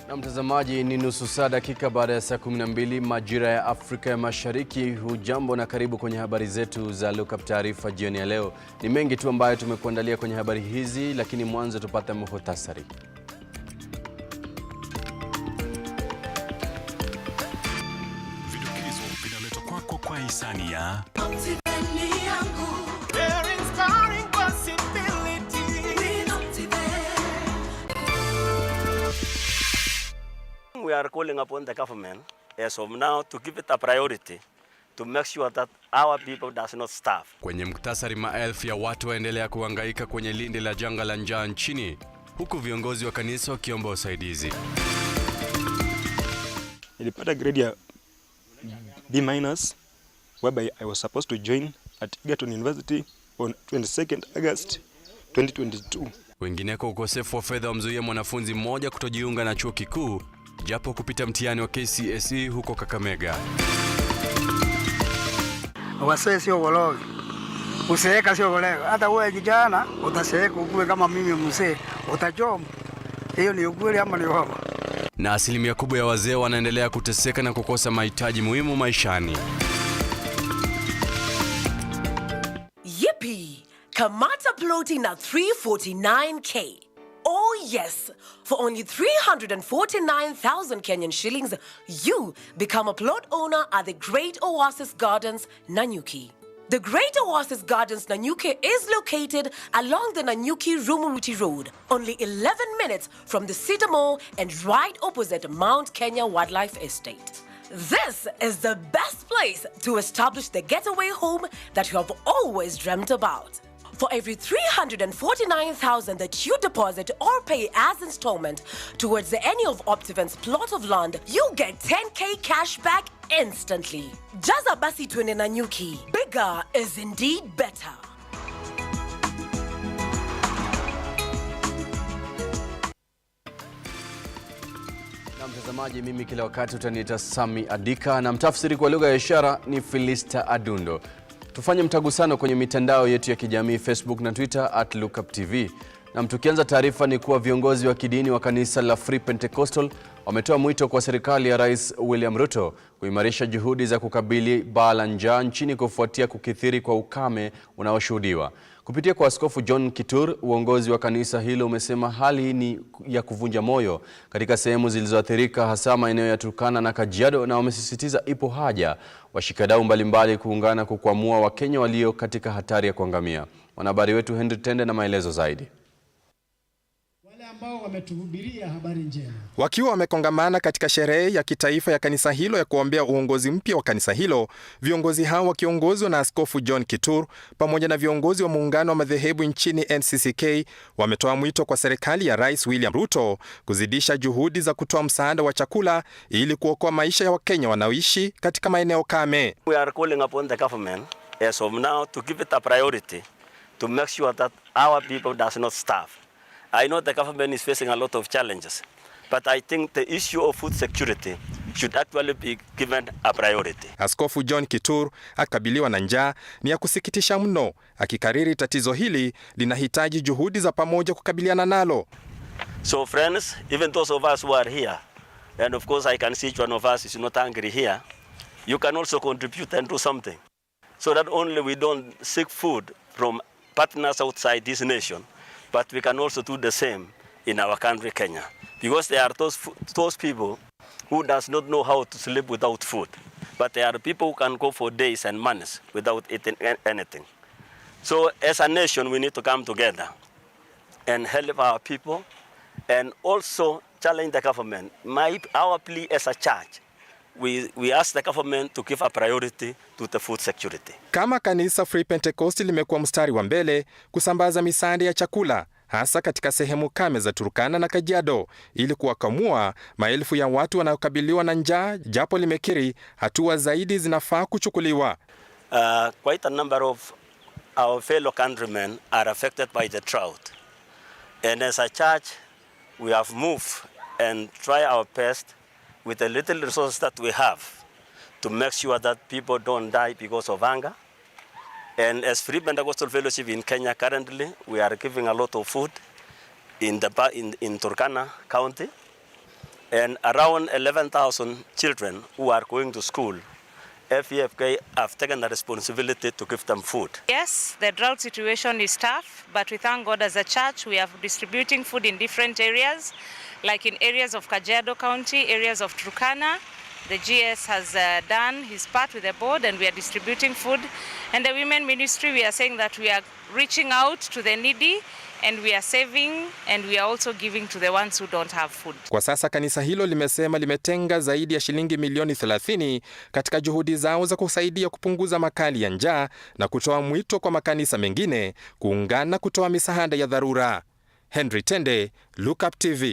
Na mtazamaji, ni nusu saa dakika baada ya saa 12 majira ya Afrika ya Mashariki. Hujambo na karibu kwenye habari zetu za Lookup Taarifa jioni ya leo. Ni mengi tu ambayo tumekuandalia kwenye habari hizi, lakini mwanzo tupate muhtasari. Vidokezo vinaletwa kwako kwa hisani ya We are calling upon the government as of now to give it a priority to make sure that our people does not starve. Kwenye muktasari, maelfu ya watu waendelea kuhangaika kwenye lindi la janga la njaa nchini, huku viongozi wa kanisa wakiomba usaidizi. Nilipata grade ya B- whereby I was supposed to join at Egerton University on 22nd August 2022. Wengineko, ukosefu wa fedha wamzuia mwanafunzi mmoja kutojiunga na chuo kikuu japo kupita mtihani wa KCSE huko Kakamega. Wasee sio walogi. Useeka sio walogi. Hata wewe kijana utaseeka ukue kama mimi mzee, utajoma. Hiyo ni ukweli ama ni uongo? Na asilimia kubwa ya wazee wanaendelea kuteseka na kukosa mahitaji muhimu maishani. Yippee! Kamata ploti na 349k. Oh yes, for only 349,000 Kenyan shillings, you become a plot owner at the Great Oasis Gardens, Nanyuki. The Great Oasis Gardens, Nanyuki is located along the Nanyuki-Rumuruti Road, only 11 minutes from the Cedar Mall and right opposite Mount Kenya Wildlife Estate. This is the best place to establish the getaway home that you have always dreamt about. For every 349,000 that you deposit or pay as installment towards any of Optiven's plot of land, you get 10k cash back instantly. Jaza basi twende Nanyuki. Bigger is indeed better. Na mtazamaji, mimi kila wakati utaniita Sammy Adika, na mtafsiri kwa lugha ya ishara ni Filista Adundo. Tufanye mtagusano kwenye mitandao yetu ya kijamii Facebook na Twitter @Lookuptv. Na tukianza taarifa ni kuwa viongozi wa kidini wa kanisa la Free Pentecostal wametoa mwito kwa serikali ya Rais William Ruto kuimarisha juhudi za kukabili baa la njaa nchini kufuatia kukithiri kwa ukame unaoshuhudiwa. Kupitia kwa Askofu John Kitur, uongozi wa kanisa hilo umesema hali ni ya kuvunja moyo katika sehemu zilizoathirika, hasa maeneo ya Turkana na Kajiado, na wamesisitiza ipo haja washikadau mbalimbali kuungana kukwamua Wakenya walio katika hatari ya kuangamia. Mwanahabari wetu Henry Tende na maelezo zaidi. Ambao wametuhubiria habari njema. Wakiwa wamekongamana katika sherehe ya kitaifa ya kanisa hilo ya kuombea uongozi mpya wa kanisa hilo, viongozi hao wakiongozwa na Askofu John Kitur pamoja na viongozi wa muungano wa madhehebu nchini NCCK wametoa mwito kwa serikali ya Rais William Ruto kuzidisha juhudi za kutoa msaada wa chakula ili kuokoa maisha ya Wakenya wanaoishi katika maeneo kame. We are calling upon the government as of now to give it a priority to make sure that our people does not starve. I know the government is facing a lot of challenges, but I think the issue of food security should actually be given a priority. Askofu John Kitur akabiliwa na njaa ni ya kusikitisha mno, akikariri tatizo hili linahitaji juhudi za pamoja kukabiliana nalo. So friends, even those of us who are here, and of course I can see each one of us is not angry here, you can also contribute and do something, so that only we don't seek food from partners outside this nation, but we can also do the same in our country, Kenya. Because there are those people who does not know how to sleep without food. But there are people who can go for days and months without eating anything. So as a nation, we need to come together and help our people and also challenge the government. Our plea as a church, we ask the government to give a priority to the food security. Kama kanisa Free Pentecostal limekuwa mstari wa mbele kusambaza misaada ya chakula hasa katika sehemu kame za Turkana na Kajiado ili kuwakamua maelfu ya watu wanaokabiliwa na njaa, japo limekiri hatua zaidi zinafaa kuchukuliwa. Quite a number of our fellow countrymen are affected by the drought. And as a church, we have moved and try our best with the little resources that we have to make sure that people don't die because of hunger. And as Free Pentecostal Fellowship in Kenya, currently we are giving a lot of food in Turkana County. and around 11,000 children who are going to school, FEFK have taken the responsibility to give them food. Yes, the drought situation is tough, but we thank God as a church we are distributing food in different areas, like in areas of Kajiado County, areas of Turkana. The GS has done his part with the board and we are distributing food. And the women ministry, we are saying that we are reaching out to the needy and we are saving and we are also giving to the ones who don't have food. Kwa sasa kanisa hilo limesema limetenga zaidi ya shilingi milioni 30 katika juhudi zao za kusaidia kupunguza makali ya njaa na kutoa mwito kwa makanisa mengine kuungana kutoa misaada ya dharura. Henry Tende, Lookuptv.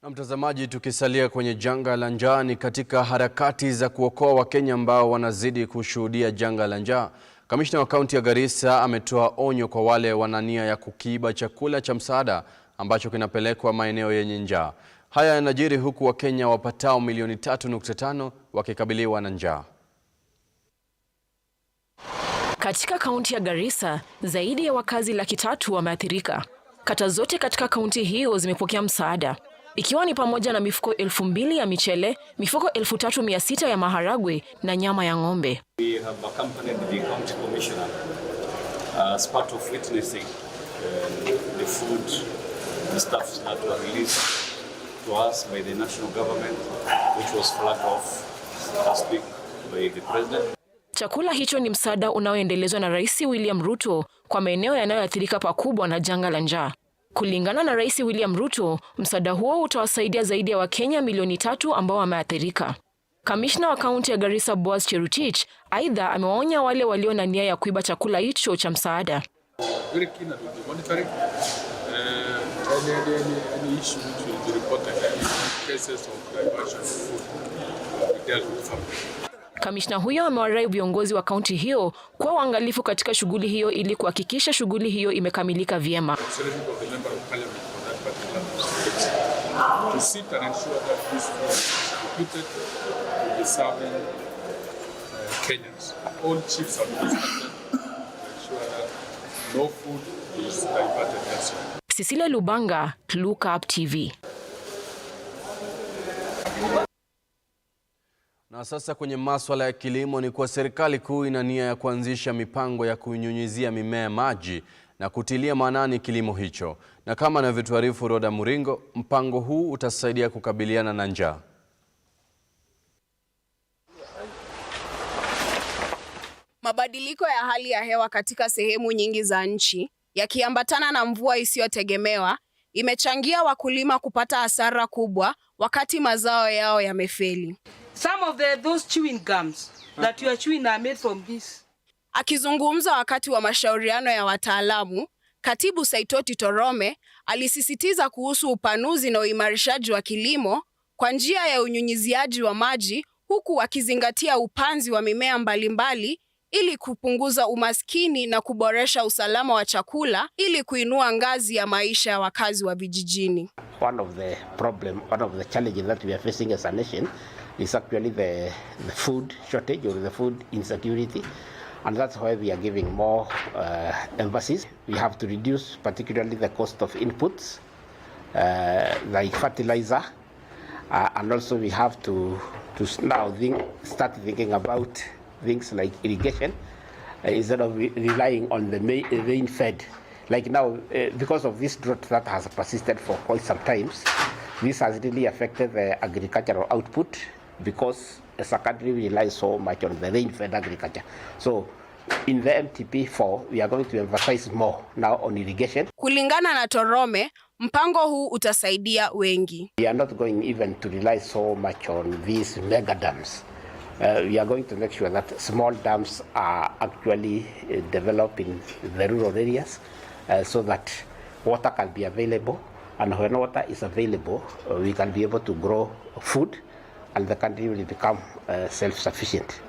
Na mtazamaji, tukisalia kwenye janga la njaa, ni katika harakati za kuokoa Wakenya ambao wanazidi kushuhudia janga la njaa. Kamishna wa kaunti ya Garissa ametoa onyo kwa wale wanania ya kukiiba chakula cha msaada ambacho kinapelekwa maeneo yenye njaa. Haya yanajiri huku Wakenya wapatao milioni 3.5 wakikabiliwa na njaa. Katika kaunti ya Garissa, zaidi ya wakazi 300,000 wameathirika. Kata zote katika kaunti hiyo zimepokea msaada, ikiwa ni pamoja na mifuko 2,000 ya michele, mifuko 3,600 ya maharagwe na nyama ya ng'ombe. We have accompanied the county commissioner as part of witnessing the food, the stuffs that were released to us by the national government, which was flagged off last week by the president. Chakula hicho ni msaada unaoendelezwa na Rais William Ruto kwa maeneo yanayoathirika pakubwa na janga la njaa. Kulingana na Rais William Ruto, msaada huo utawasaidia zaidi ya Wakenya milioni 3 ambao wameathirika. Kamishna wa kaunti ya Garissa Boaz Cherutich aidha amewaonya wale walio na nia ya kuiba chakula hicho cha msaada. Very keen on the monitoring any issue which will be reported cases of diversion of food dealt with. Kamishna huyo amewarai viongozi wa kaunti hiyo kuwa waangalifu katika shughuli hiyo ili kuhakikisha shughuli hiyo imekamilika vyema. Cecilia Lubanga, Lookuptv. Na sasa kwenye masuala ya kilimo, ni kwa serikali kuu ina nia ya kuanzisha mipango ya kunyunyizia mimea maji na kutilia maanani kilimo hicho. Na kama anavyotuarifu Roda Muringo, mpango huu utasaidia kukabiliana na njaa. Mabadiliko ya hali ya hewa katika sehemu nyingi za nchi, yakiambatana na mvua isiyotegemewa, imechangia wakulima kupata hasara kubwa wakati mazao yao yamefeli. Some of those chewing gums that you are chewing are made from this. Akizungumza wakati wa mashauriano ya wataalamu, Katibu Saitoti Torome alisisitiza kuhusu upanuzi na uimarishaji wa kilimo kwa njia ya unyunyiziaji wa maji, huku wakizingatia upanzi wa mimea mbalimbali ili kupunguza umaskini na kuboresha usalama wa chakula ili kuinua ngazi ya maisha ya wakazi wa vijijini. One of the challenges that we are facing as a nation is actually the food shortage or the food insecurity, and that's why we are giving more emphasis. We have to reduce particularly the cost of inputs like fertilizer, and also we have to now start thinking about things like irrigation instead of relying on the rain-fed. Like now, because of this drought that has persisted for quite some time, this has really affected the agricultural output because as a country we rely so much on the rain-fed agriculture. So in the MTP4, we are going to emphasize more now on irrigation. Kulingana na Torome, mpango huu utasaidia wengi. We are not going even to rely so much on these mega dams. We are going to make sure that small dams are actually developed in the rural areas so that water can be available, and when water is available, we can be able to grow food and the country will become self-sufficient.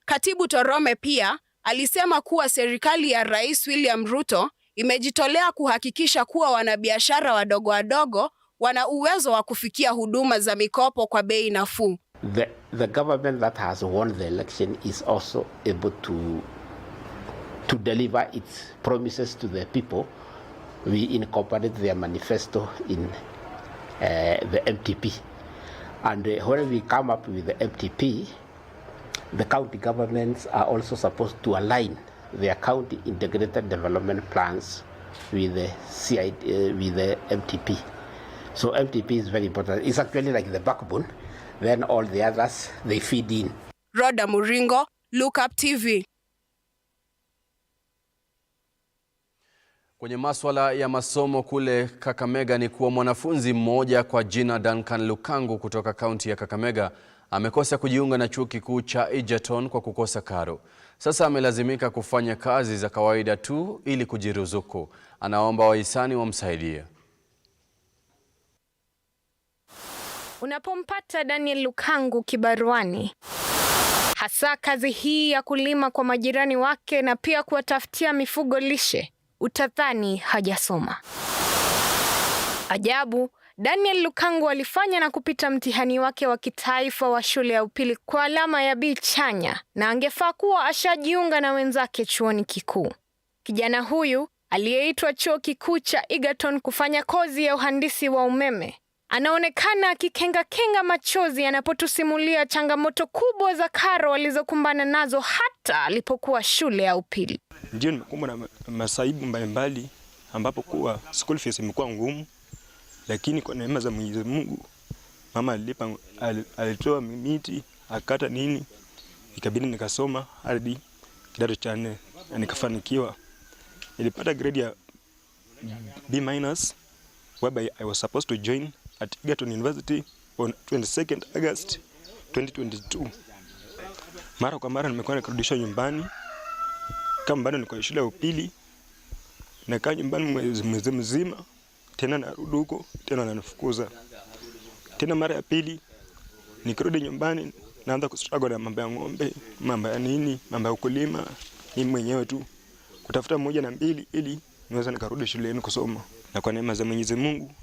Katibu Torome pia alisema kuwa serikali ya Rais William Ruto imejitolea kuhakikisha kuwa wanabiashara wadogo wadogo wana uwezo wa kufikia huduma za mikopo kwa bei nafuu. The government that has won the election is also able to deliver its promises to the people we incorporate their manifesto in the MTP. And when we come up with the MTP, the county governments are also supposed to align their county integrated development plans with the with the MTP. So MTP is very important. It's actually like the backbone. Then all the others, they feed in. Rhoda Muringo, Lookuptv. Kwenye masuala ya masomo kule Kakamega ni kuwa mwanafunzi mmoja kwa jina Duncan Lukangu kutoka kaunti ya Kakamega amekosa kujiunga na chuo kikuu cha Egerton kwa kukosa karo. Sasa amelazimika kufanya kazi za kawaida tu ili kujiruzuku. Anaomba wahisani wamsaidie. Unapompata Daniel Lukangu kibaruani, hasa kazi hii ya kulima kwa majirani wake na pia kuwatafutia mifugo lishe, utadhani hajasoma. Ajabu, Daniel Lukangu alifanya na kupita mtihani wake wa kitaifa wa shule ya upili kwa alama ya B chanya na angefaa kuwa ashajiunga na wenzake chuoni kikuu. Kijana huyu aliyeitwa chuo kikuu cha Egerton kufanya kozi ya uhandisi wa umeme anaonekana akikenga machozi anapotusimulia changamoto kubwa za karo alizokumbana nazo hata alipokuwa shule ya upili. Ndio nimekumbwa na masaibu mbalimbali ambapo kuwa school fees imekuwa ngumu, lakini kwa neema za Mwenyezi Mungu mama alitoa miti akata nini, ikabidi nikasoma hadi kidato cha 4 na nikafanikiwa. Nilipata grade ya B-, whereby I was supposed to join at Egerton University on 22nd August 2022. Mara kwa mara nimekuwa nikarudishwa nyumbani kama bado niko shule ya upili, nakaa nyumbani mwezi mzima, tena narudi huko tena wananifukuza. Tena mara ya pili nikirudi nyumbani naanza kustruggle na mambo ya ng'ombe, mambo ya nini, mambo ya ukulima, mimi mwenyewe tu kutafuta 1 na 2 ili niweze nikarudi shuleni kusoma. Na kwa neema za Mwenyezi Mungu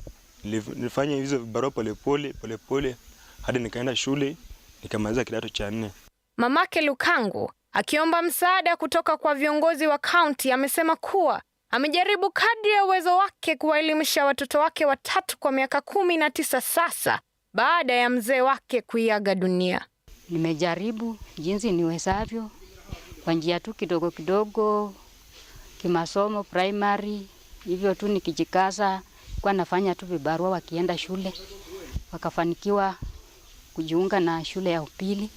nilifanya hizo vibarua pole hadi nikaenda shule nikamaliza kidato cha 4. Mamake Lukangu akiomba msaada kutoka kwa viongozi wa kaunti amesema kuwa amejaribu kadri ya uwezo wake kuwaelimisha watoto wake watatu kwa miaka 19 sasa baada ya mzee wake kuiaga dunia. Nimejaribu jinsi niwezavyo kwa njia tu kidogo kimasomo primary hivyo tu nikijikaza kwa nafanya tu vibarua wakienda shule wakafanikiwa kujiunga na shule ya upili.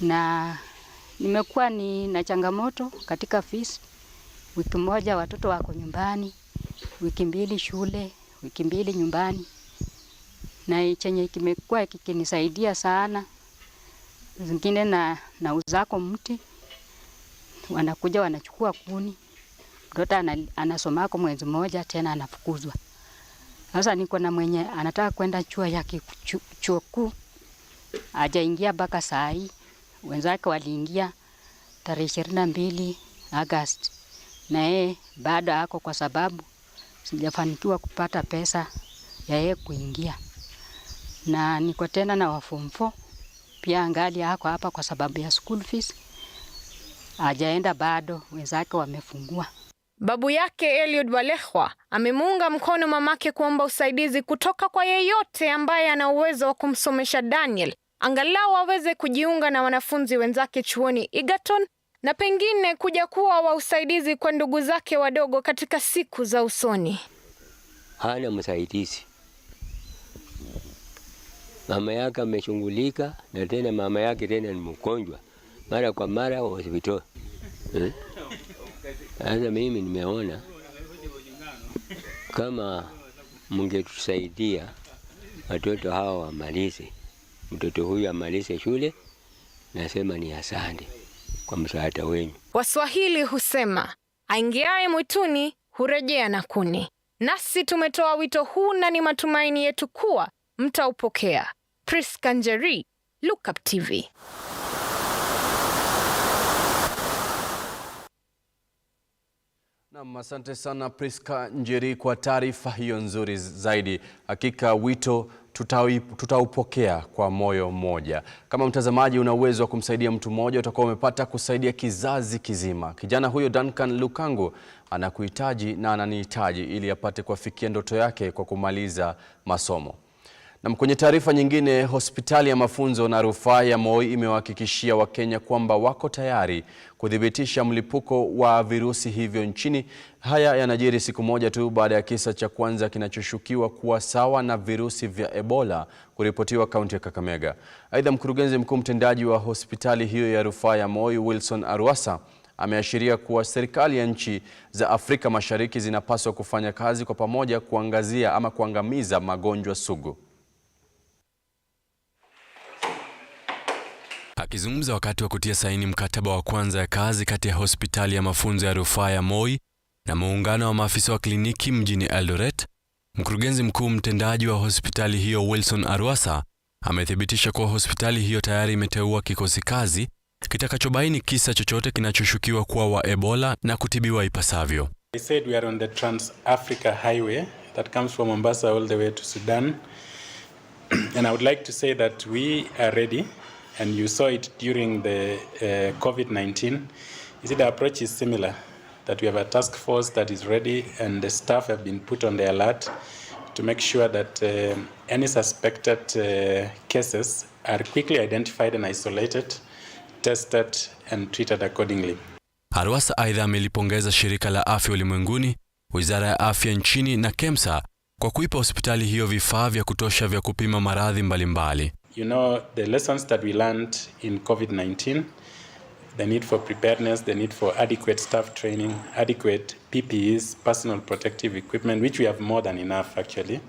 Na nimekuwa na changamoto katika fees. Wiki moja watoto wako nyumbani, wiki 2 shule, wiki 2 nyumbani. Na chenye kimekuwa kikinisaidia sana, zingine na uzako mti, wanakuja wanachukua kuni, mtoto anasomako mwezi mmoja tena anafukuzwa. Sasa niko na mwenye anataka kwenda chuo kuu, hajaingia mpaka saa hii. Wenzake waliingia tarehe 22 August. Na yeye bado hako kwa sababu sijafanikiwa kupata pesa ya yeye kuingia. Na niko tena na wa form 4 pia angali hako hapa kwa sababu ya school fees. Hajaenda bado, wenzake wamefungua. Babu yake Eliud Walehwa amemuunga mkono mamake kuomba usaidizi kutoka kwa yeyote ambaye ana uwezo wa kumsomesha Daniel angalau aweze kujiunga na wanafunzi wenzake chuoni Egerton na pengine kuja kuwa wa usaidizi kwa ndugu zake wadogo katika siku za usoni. Hana msaidizi. Mama yake ameshughulika na tena mama yake tena ni mgonjwa. Mara kwa mara hospitali. Sasa mimi nimeona kama mngetusaidia watoto hawa wamalize. Mtoto huyu amalize shule, nasema ni asante kwa msaada wenu. Waswahili husema, aingiaye mwituni hurejea na kuni. Nasi tumetoa wito huu na ni matumaini yetu kuwa mtaupokea. Priska Njeri, Lookuptv. Asante sana Priska Njeri kwa taarifa hiyo nzuri zaidi. Hakika wito tutaupokea kwa moyo mmoja. Kama mtazamaji una uwezo wa kumsaidia mtu mmoja, utakuwa umepata kusaidia kizazi kizima. Kijana huyo Duncan Lukangu anakuhitaji na ananihitaji ili apate kufikia ndoto yake kwa kumaliza masomo. Na kwenye taarifa nyingine, hospitali ya mafunzo na rufaa ya Moi imewahakikishia Wakenya kwamba wako tayari kudhibitisha mlipuko wa virusi hivyo nchini. Haya yanajiri siku moja tu baada ya kisa cha kwanza kinachoshukiwa kuwa sawa na virusi vya Ebola kuripotiwa kaunti ya Kakamega. Aidha, mkurugenzi mkuu mtendaji wa hospitali hiyo ya rufaa ya Moi, Wilson Arwasa, ameashiria kuwa serikali ya nchi za Afrika Mashariki zinapaswa kufanya kazi kwa pamoja kuangazia ama kuangamiza magonjwa sugu. Akizungumza wakati wa kutia saini mkataba wa kwanza ya kazi kati ya hospitali ya mafunzo ya rufaa ya Moi na muungano wa maafisa wa kliniki mjini Eldoret, mkurugenzi mkuu mtendaji wa hospitali hiyo Wilson Arwasa amethibitisha kuwa hospitali hiyo tayari imeteua kikosi kazi kitakachobaini kisa chochote kinachoshukiwa kuwa wa Ebola na kutibiwa ipasavyo. I said we are on the Trans-Africa highway that comes from Mombasa all the way to Sudan. And I would like to say that we are ready. And you saw it during the COVID-19. You see, the approach is similar, that we have a task force that is ready and the staff have been put on the alert to make sure that any suspected cases are quickly identified and isolated, tested and treated accordingly. Arwasa aidha amelipongeza shirika la afya ulimwenguni, wizara ya afya nchini na KEMSA kwa kuipa hospitali hiyo vifaa vya kutosha vya kupima maradhi mbalimbali. You know, the lessons that we learned in COVID-19, the need for preparedness, the need for adequate staff training, adequate PPEs, personal protective equipment, which we have more than enough actually.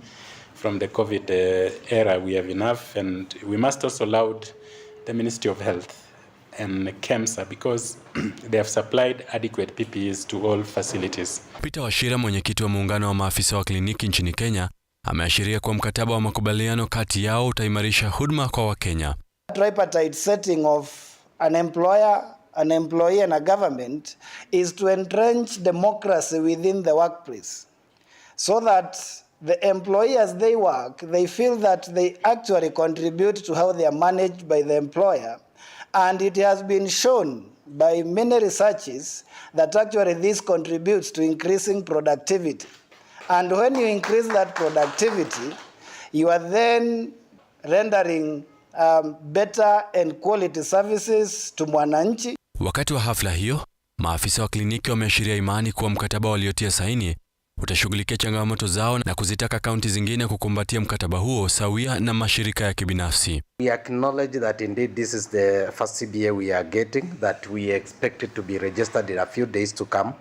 From the COVID era, we have enough, and we must also laud the Ministry of Health and KEMSA because they have supplied adequate PPEs to all facilities. Peter Washira, mwenyekiti wa muungano wa maafisa wa kliniki nchini Kenya, ameashiria kwa mkataba wa makubaliano kati yao utaimarisha huduma kwa Wakenya. Tripartite setting of an employer, an employee and a government is to entrench democracy within the workplace so that the employee as they work, they feel that they actually contribute to how they are managed by the employer. And it has been shown by many researches that actually this contributes to increasing productivity. And when you increase that productivity, you are then rendering better and quality services to mwananchi. Wakati wa hafla hiyo, maafisa wa kliniki wameashiria imani kuwa mkataba waliotia saini utashughulikia changamoto zao na kuzitaka kaunti zingine kukumbatia mkataba huo sawia na mashirika ya kibinafsi. We acknowledge that indeed this is the first CBA we are getting, that we expect it to be registered in a few days to come.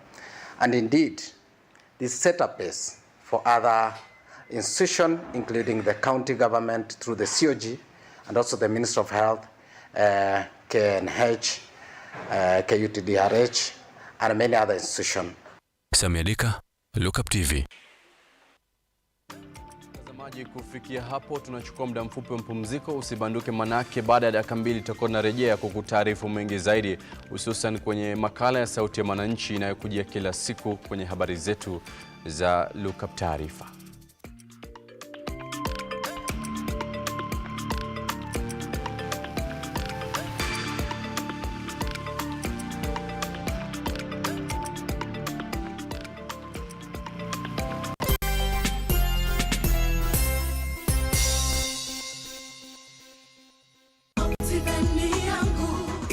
And indeed, this set a pace for other institutions, including the county government through the COG and also the Ministry of Health, KNH, KUTDRH, and many other institutions. Sammy Adika, Lookuptv. Mtazamaji, kufikia hapo tunachukua muda mfupi wa mapumziko. Usibanduke, manake baada ya dakika mbili tutakuwa tunarejea kukutaarifu mengi zaidi, hususan kwenye makala ya Sauti ya Mwananchi inayokujia kila siku kwenye habari zetu za Lookup Taarifa.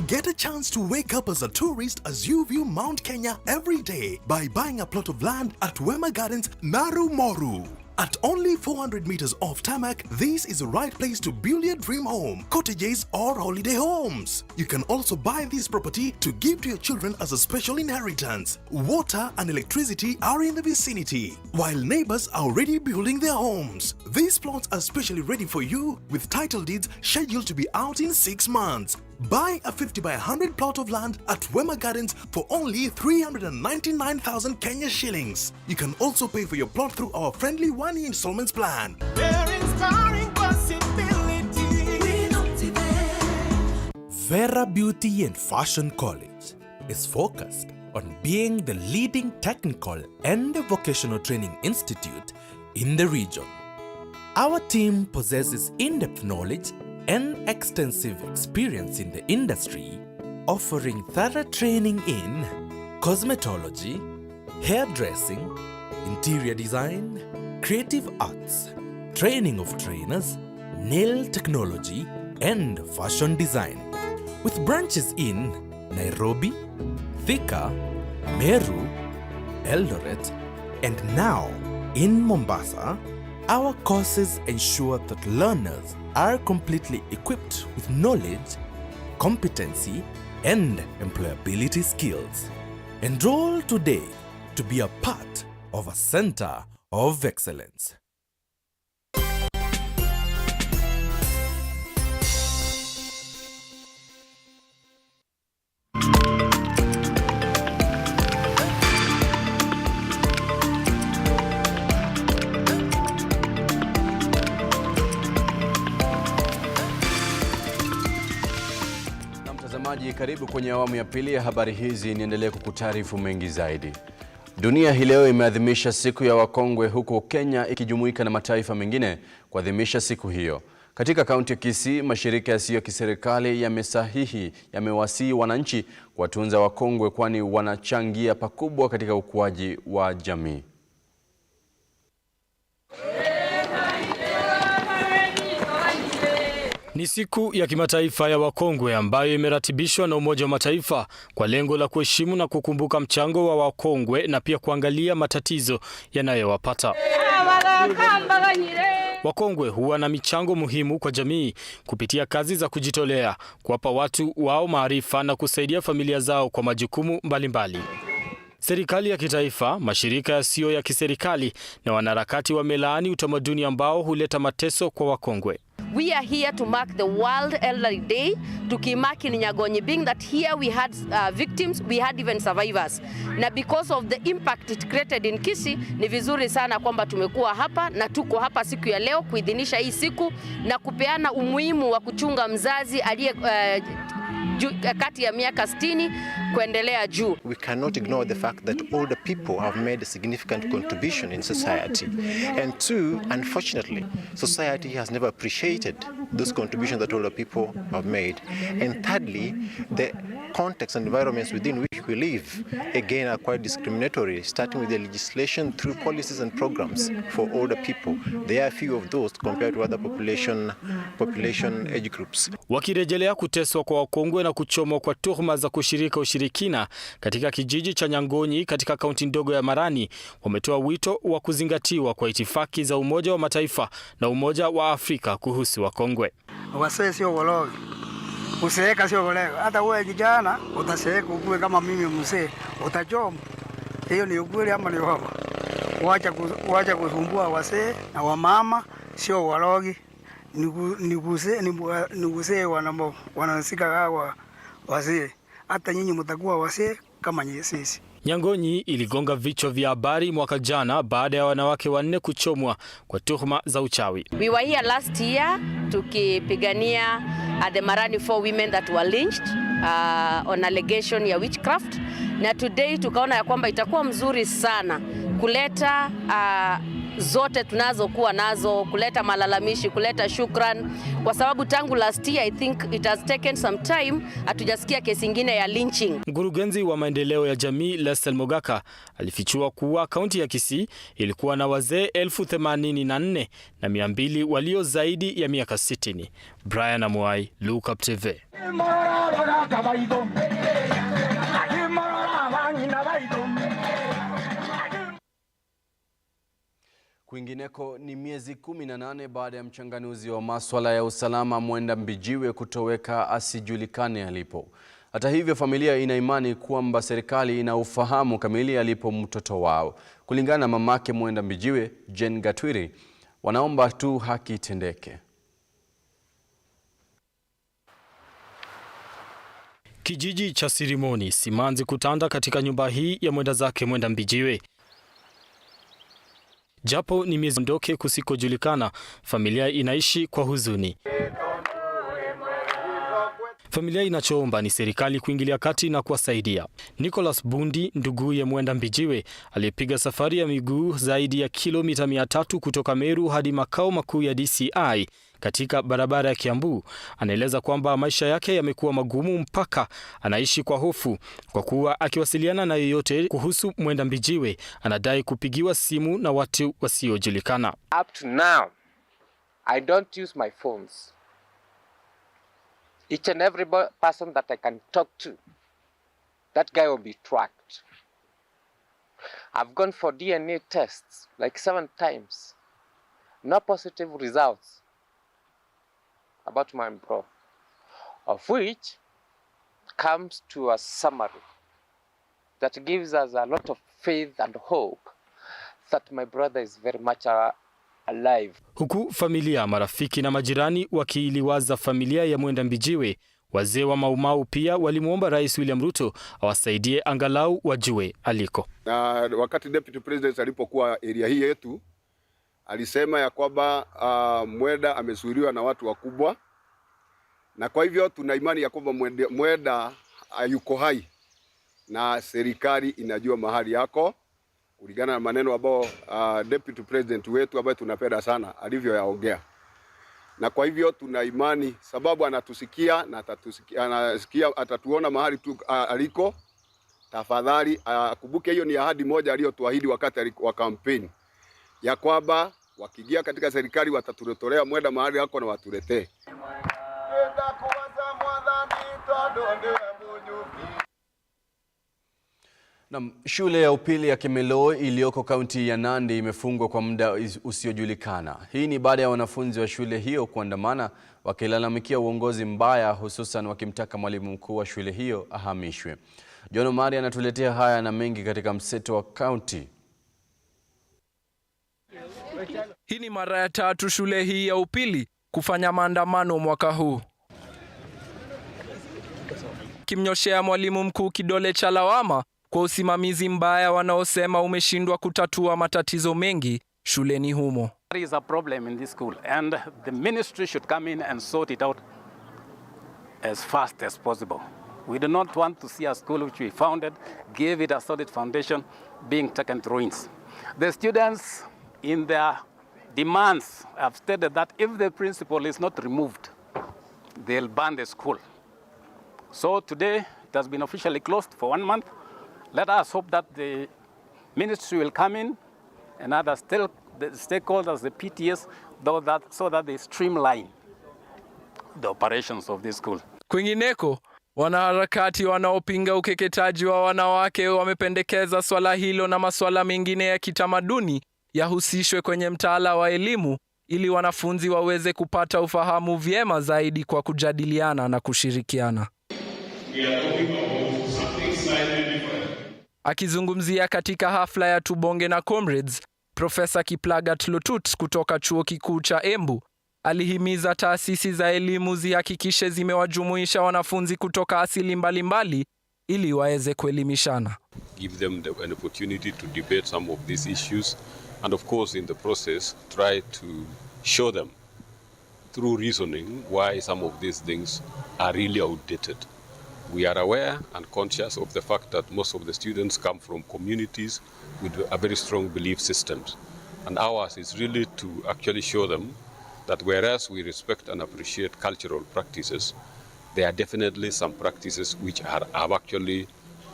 Get a chance to wake up as a tourist as you view Mount Kenya every day by buying a plot of land at Wema Gardens, Naru Moru. At only 400 meters off tarmac, this is the right place to build your dream home, cottages or holiday homes. You can also buy this property to give to your children as a special inheritance. Water and electricity are in the vicinity, while neighbors are already building their homes. These plots are specially ready for you with title deeds scheduled to be out in 6 months. Buy a 50 by 100 plot of land at Wema Gardens for only 399,000 Kenya shillings. You can also pay for your plot through our friendly one-year installments plan. Vera Beauty and Fashion College. is focused on being the leading technical and vocational training institute in the region. Our team possesses in-depth knowledge and extensive experience in the industry, offering thorough training in cosmetology, hairdressing, interior design, creative arts, training of trainers, nail technology, and fashion design. With branches in Nairobi, Thika, Meru, Eldoret, and now in Mombasa, our courses ensure that learners are completely equipped with knowledge, competency, and employability skills. Enroll today to be a part of a center of excellence. Mtazamaji, karibu kwenye awamu ya pili ya habari hizi. Niendelee kukutaarifu mengi zaidi. Dunia hii leo imeadhimisha siku ya wakongwe, huko Kenya ikijumuika na mataifa mengine kuadhimisha siku hiyo. Katika kaunti ya Kisii, mashirika yasiyo ya kiserikali yamewasihi wananchi kuwatunza wakongwe, kwani wanachangia pakubwa katika ukuaji wa jamii. Ni siku ya kimataifa ya wakongwe ambayo imeratibishwa na Umoja wa Mataifa kwa lengo la kuheshimu na kukumbuka mchango wa wakongwe na pia kuangalia matatizo yanayowapata. Wakongwe huwa na michango muhimu kwa jamii kupitia kazi za kujitolea, kuwapa watu wao maarifa na kusaidia familia zao kwa majukumu mbalimbali. Serikali ya kitaifa, mashirika yasiyo ya kiserikali na wanaharakati wamelaani utamaduni ambao huleta mateso kwa wakongwe. We are here to mark the World Elderly Day, tukimark in Nyagonyi, being that here we had victims, we had even survivors. Na because of the impact it created in Kisii, ni vizuri sana kwamba tumekuwa hapa na tuko hapa siku ya leo kuidhinisha hii siku na kupeana umuhimu wa kuchunga mzazi aliye kati ya miaka 60 kuendelea juu. We cannot ignore the fact that older people have made a significant contribution in society. And two, unfortunately, society has never appreciated those contributions that older people have made. And thirdly, the context and environments within which we live, again, are quite discriminatory, starting with the legislation through policies and programs for older people. There are few of those compared to other population age groups. Wakirejelea kuteswa kwa wakongwe na kuchomwa kwa tuhuma za kushirika ushirikina katika kijiji cha Nyangonyi katika kaunti ndogo ya Marani, wametoa wito wa kuzingatiwa kwa itifaki za Umoja wa Mataifa na Umoja wa Afrika kuhusu wakongwe. Wasee sio walogi. Useeka sio walogi. Hata wewe kijana utaseeka ukue kama mimi mzee, utachoma. Hiyo ni ukweli ama ni uongo? Wacha kusumbua wasee na wamama, sio walogi. Niguse wanasika hawa wazee. Hata nyinyi mtakuwa wazee kama sisi. Nyangonyi iligonga vichwa vya habari mwaka jana baada ya wanawake 4 kuchomwa kwa tuhuma za uchawi. We were here last year tukipigania the Marani 4 women that were lynched on allegation ya witchcraft, na today tukaona ya kwamba itakuwa mzuri sana kuleta zote tunazokuwa nazo, kuleta malalamishi, kuleta shukran, kwa sababu tangu last year I think it has taken some time hatujasikia kesi nyingine ya lynching. Mkurugenzi wa maendeleo ya jamii Lesel Mogaka alifichua kuwa kaunti ya Kisii ilikuwa na wazee 84,200 walio zaidi ya miaka 60. Brian Amuai, Lookuptv. Kwingineko, ni miezi 18 baada ya mchanganuzi wa masuala ya usalama Mwenda Mbijiwe kutoweka asijulikane alipo. Hata hivyo, familia ina imani kwamba serikali ina ufahamu kamili alipo mtoto wao. Kulingana na mamake Mwenda Mbijiwe, Jen Gatwiri, wanaomba tu haki itendeke. Kijiji cha Sirimoni, simanzi kutanda katika nyumba hii ya mwenda zake Mwenda Mbijiwe. Japo ni miezi ndoke kusikojulikana, familia inaishi kwa huzuni. Familia inachoomba ni serikali kuingilia kati na kuwasaidia. Nicholas Bundi, nduguye Mwenda Mbijiwe, aliyepiga safari ya miguu zaidi ya kilomita 300 kutoka Meru hadi makao makuu ya DCI katika barabara ya Kiambu, anaeleza kwamba maisha yake yamekuwa magumu mpaka anaishi kwa hofu, kwa kuwa akiwasiliana na yeyote kuhusu Mwenda Mbijiwe anadai kupigiwa simu na watu wasiojulikana. Up to now, I don't use my phones. Each and every person that I can talk to, that guy will be tracked. I've gone for DNA tests like 7 times. No positive results about my bro, of which comes to a summary that gives us a lot of faith and hope that my brother is very much alive. Huku familia, marafiki na majirani wakiiliwaza familia ya Mwenda Mbijiwe, wazee wa Maumau pia walimuomba Rais William Ruto awasaidie angalau wajue aliko. Wakati Deputy President alipokuwa area hii yetu, alisema ya kwamba Mwenda amezuiliwa na watu wakubwa, na kwa hivyo tuna imani ya kwamba Mwenda yuko hai na serikali inajua mahali yako, kulingana na maneno ambao Deputy President wetu ambaye tunapenda sana alivyoyaongea. Na kwa hivyo tuna imani sababu anatusikia na anasikia atatuona mahali tu aliko. Tafadhali kumbuke hiyo ni ahadi moja aliyotuahidi wakati wa kampeni ya kwamba wakiingia katika serikali watatutolea Mwenda mahali yako na watuletee. Na shule ya upili ya Kemeloi iliyoko kaunti ya Nandi imefungwa kwa muda usiojulikana. Hii ni baada ya wanafunzi wa shule hiyo kuandamana wakilalamikia uongozi mbaya, hususan wakimtaka mwalimu mkuu wa shule hiyo ahamishwe. John Omari anatuletea haya na mengi katika mseto wa kaunti. Hii ni mara ya 3 shule hii ya upili kufanya maandamano mwaka huu, kimnyoshea mwalimu mkuu kidole cha lawama kwa usimamizi mbaya wanaosema umeshindwa kutatua matatizo mengi shuleni humo. There is a problem in this school and the ministry should come in and sort it out as fast as possible. We do not want to see a school which we founded, gave it a solid foundation, being taken to ruins. The students in their demands have stated that if the principal is not removed, they'll ban the school. So today it has been officially closed for 1 month. Let us hope that the ministry will come in and other stakeholders, the PTS, so that they streamline the operations of this school. Kwingineko, wanaharakati wanaopinga ukeketaji wa wanawake wamependekeza swala hilo na masuala mengine ya kitamaduni yahusishwe kwenye mtaala wa elimu ili wanafunzi waweze kupata ufahamu vyema zaidi kwa kujadiliana na kushirikiana. Akizungumzia katika hafla ya Tubonge na Comrades, Profesa Kiplagat Lotut kutoka Chuo Kikuu cha Embu alihimiza taasisi za elimu zihakikishe zimewajumuisha wanafunzi kutoka asili mbalimbali ili waweze kuelimishana. Give them an opportunity to debate some of these issues and of course in the process try to show them through reasoning why some of these things are really outdated. We are aware and conscious of the fact that most of the students come from communities with a very strong belief systems. And ours is really to actually show them that whereas we respect and appreciate cultural practices, there are definitely some practices which have actually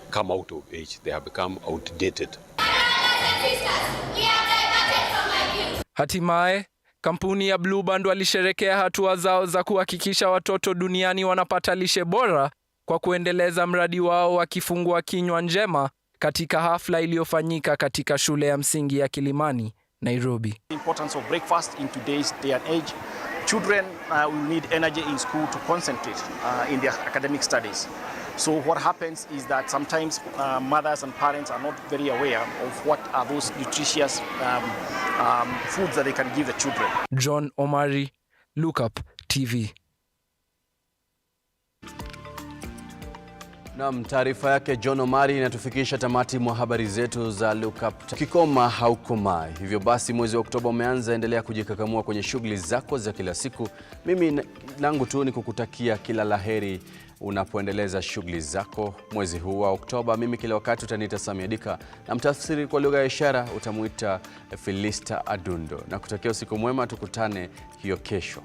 come out of age. They have become outdated. Hatimaye, kampuni ya Blue Band walisherekea hatua zao za kuhakikisha watoto duniani wanapata lishe bora kwa kuendeleza mradi wao wa kifungua kinywa njema katika hafla iliyofanyika katika shule ya msingi ya Kilimani, Nairobi. The importance of breakfast in today's day and age. Children will need energy in school to concentrate in their academic studies. So what happens is that sometimes mothers and parents are not very aware of what are those nutritious foods that they can give the children. John Omari, Lookuptv. Naam, taarifa yake John Omari inatufikisha tamati mwa habari zetu za Lookuptv. Kikoma haukomai. Hivyo basi mwezi wa Oktoba umeanza, endelea kujikakamua kwenye shughuli zako za kila siku. Mimi langu tu ni kukutakia kila laheri unapoendeleza shughuli zako mwezi huu wa Oktoba. Mimi kila wakati utaniita Sammy Adika, na mtafsiri kwa lugha ya ishara utamuita Philista Adundo. Na kutakia usiku mwema, tukutane hiyo kesho.